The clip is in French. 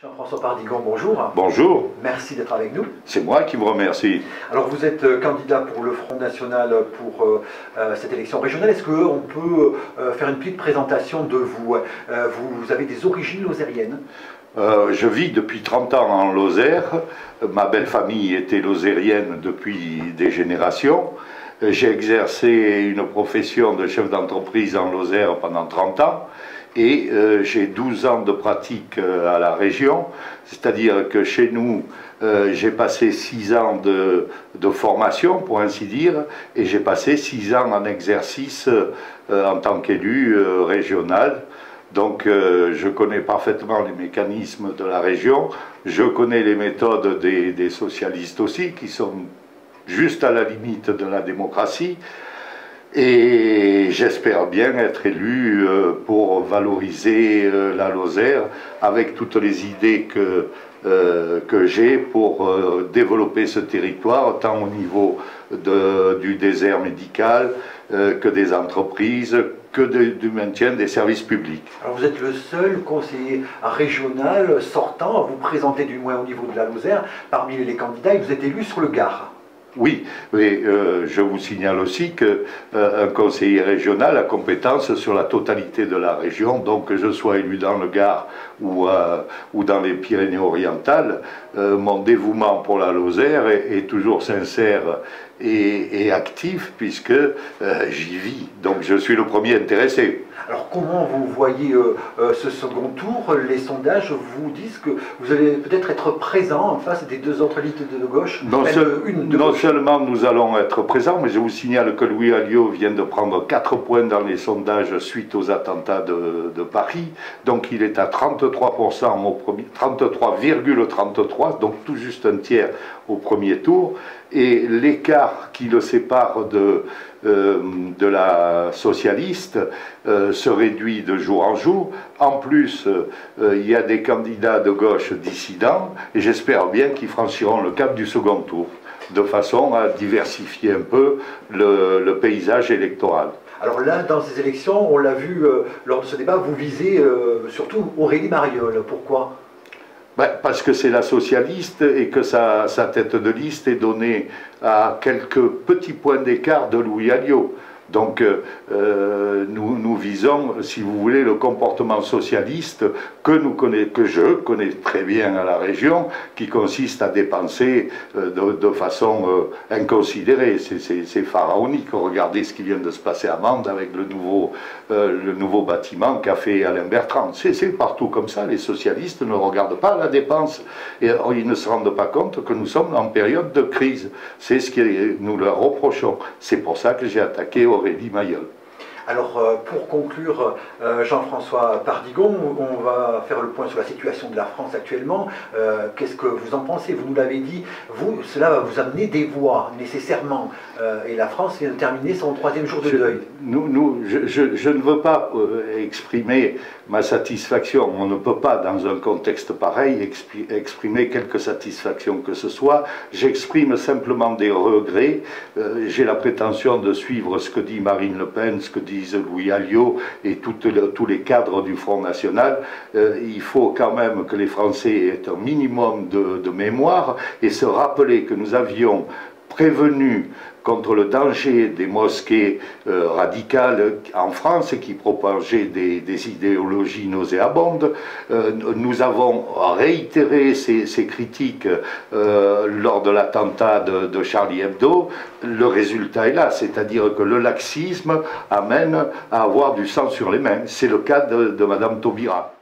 Jean-François Pardigon, bonjour. Bonjour. Merci d'être avec nous. C'est moi qui vous remercie. Alors vous êtes candidat pour le Front National pour cette élection régionale. Est-ce qu'on peut faire une petite présentation de vous? Vous avez des origines lozériennes? Je vis depuis 30 ans en Lozère. Ma belle famille était lozérienne depuis des générations. J'ai exercé une profession de chef d'entreprise en Lozère pendant 30 ans. Et j'ai 12 ans de pratique à la région, c'est-à-dire que chez nous, j'ai passé 6 ans de formation, pour ainsi dire, et j'ai passé 6 ans en exercice en tant qu'élu régional. Donc je connais parfaitement les mécanismes de la région, je connais les méthodes des socialistes aussi, qui sont juste à la limite de la démocratie. Et j'espère bien être élu pour valoriser la Lozère avec toutes les idées que j'ai pour développer ce territoire, tant au niveau du désert médical que des entreprises, que du maintien des services publics. Alors vous êtes le seul conseiller régional sortant à vous présenter du moins au niveau de la Lozère parmi les candidats, et vous êtes élu sur le Gard. Oui, mais je vous signale aussi qu'un conseiller régional a compétence sur la totalité de la région, donc que je sois élu dans le Gard ou dans les Pyrénées-Orientales, mon dévouement pour la Lozère est toujours sincère et actif, puisque j'y vis, donc je suis le premier intéressé. Alors comment vous voyez ce second tour? Les sondages vous disent que vous allez peut-être être présent en face des deux autres listes de gauche. Non seulement nous allons être présents, mais je vous signale que Louis Alliot vient de prendre 4 points dans les sondages suite aux attentats de Paris. Donc il est à 33% au premier, 33,33, donc tout juste un tiers au premier tour. Et l'écart qui le sépare de la socialiste se réduit de jour en jour. En plus, il y a des candidats de gauche dissidents, et j'espère bien qu'ils franchiront le cap du second tour, de façon à diversifier un peu le paysage électoral. Alors là, dans ces élections, on l'a vu lors de ce débat, vous visez surtout Aurélie Mariol. Pourquoi ? Parce que c'est la socialiste et que sa tête de liste est donnée à quelques petits points d'écart de Louis Alliot. Donc nous visons, si vous voulez, le comportement socialiste que je connais très bien à la région, qui consiste à dépenser de façon inconsidérée. C'est pharaonique. Regardez ce qui vient de se passer à Mende avec le nouveau bâtiment qu'a fait Alain Bertrand. C'est partout comme ça. Les socialistes ne regardent pas la dépense et ils ne se rendent pas compte que nous sommes en période de crise. C'est ce que nous leur reprochons. C'est pour ça que j'ai attaqué Aurélie Mariol. Alors pour conclure, Jean-François Pardigon, on va faire le point sur la situation de la France actuellement. Qu'est-ce que vous en pensez? Vous nous l'avez dit, cela va vous amener des voix nécessairement. Et la France vient de terminer son 3e jour de deuil. Je ne veux pas exprimer ma satisfaction. On ne peut pas, dans un contexte pareil, exprimer quelque satisfaction que ce soit. J'exprime simplement des regrets. J'ai la prétention de suivre ce que dit Marine Le Pen, ce que disent Louis Alliot et tous les cadres du Front National. Il faut quand même que les Français aient un minimum de mémoire et se rappeler que nous avions prévenu contre le danger des mosquées radicales en France qui propageaient des idéologies nauséabondes. Nous avons réitéré ces critiques lors de l'attentat de Charlie Hebdo. Le résultat est là, c'est-à-dire que le laxisme amène à avoir du sang sur les mains. C'est le cas de Madame Taubira.